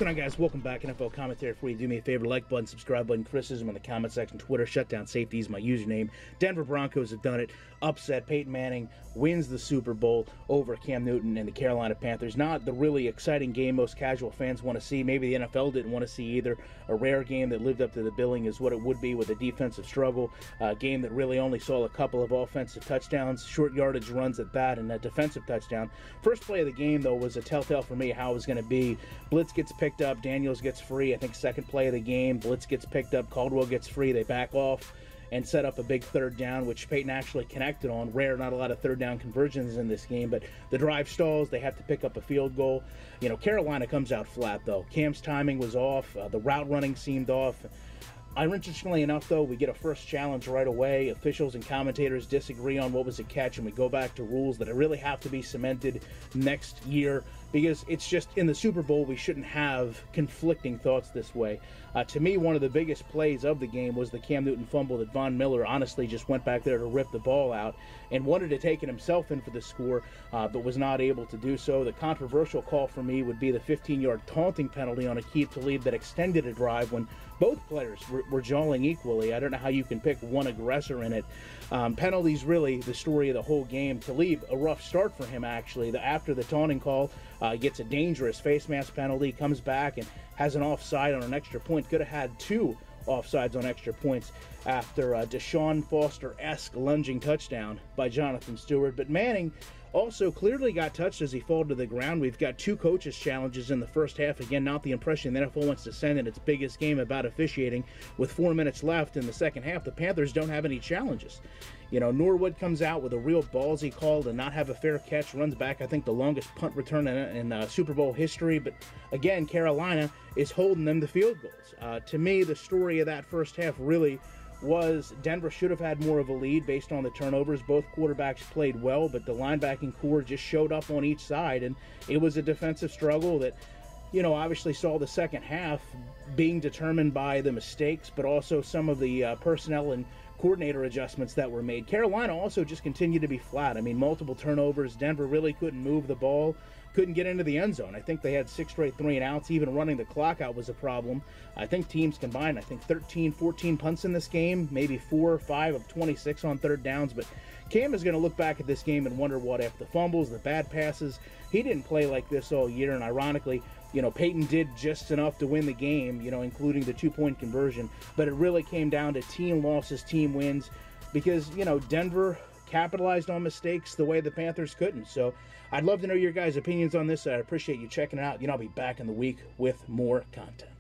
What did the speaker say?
going on, guys? Welcome back. NFL Commentary for you. Do me a favor, like button, subscribe button, criticism in the comment section, Twitter, shutdown safety is my username. Denver Broncos have done it. Upset. Peyton Manning wins the Super Bowl over Cam Newton and the Carolina Panthers. Not the really exciting game most casual fans want to see. Maybe the NFL didn't want to see either. A rare game that lived up to the billing is what it would be with a defensive struggle. A game that really only saw a couple of offensive touchdowns, short yardage runs at that, and a defensive touchdown. First play of the game, though, was a telltale for me how it was going to be. Blitz gets picked up, Daniels gets free. I think second play of the game, Blitz gets picked up, Caldwell gets free. They back off and set up a big third down, which Peyton actually connected on. Rare, not a lot of third down conversions in this game, but the drive stalls. They have to pick up a field goal. You know, Carolina comes out flat, though. Cam's timing was off. The route running seemed off. Interestingly enough, though, we get a first challenge right away. Officials and commentators disagree on what was a catch, and we go back to rules that really have to be cemented next year, because it's just in the Super Bowl we shouldn't have conflicting thoughts this way. To me, one of the biggest plays of the game was the Cam Newton fumble that Von Miller honestly just went back there to rip the ball out and wanted to take it himself in for the score, but was not able to do so. The controversial call for me would be the 15-yard taunting penalty on Aqib Talib that extended a drive when both players were jawing equally. I don't know how you can pick one aggressor in it. Penalties really the story of the whole game. Talib, a rough start for him, actually. After the taunting call, gets a dangerous face mask penalty, comes back and has an offside on an extra point. Could have had two offsides on extra points after a Deshaun Foster-esque lunging touchdown by Jonathan Stewart. But Manning also clearly got touched as he fell to the ground. We've got two coaches' challenges in the first half. Again, not the impression the NFL wants to send in its biggest game about officiating. With 4 minutes left in the second half, the Panthers don't have any challenges. You know, Norwood comes out with a real ballsy call to not have a fair catch, runs back, I think, the longest punt return in Super Bowl history. But again, Carolina is holding them to field goals. To me, the story of that first half really was Denver should have had more of a lead based on the turnovers. Both quarterbacks played well, but the linebacking core just showed up on each side, and it was a defensive struggle that, you know, obviously saw the second half being determined by the mistakes, but also some of the personnel and coordinator adjustments that were made. Carolina also just continued to be flat. I mean, multiple turnovers. Denver really couldn't move the ball, couldn't get into the end zone. I think they had 6 straight 3-and-outs. Even running the clock out was a problem. I think teams combined, 13, 14 punts in this game, maybe 4 or 5 of 26 on third downs. But Cam is going to look back at this game and wonder what if. The fumbles, the bad passes, he didn't play like this all year. And ironically, you know, Peyton did just enough to win the game, you know, including the 2-point conversion. But it really came down to team losses, team wins, because, you know, Denver capitalized on mistakes the way the Panthers couldn't. So I'd love to know your guys' opinions on this. I appreciate you checking it out. You know, I'll be back in the week with more content.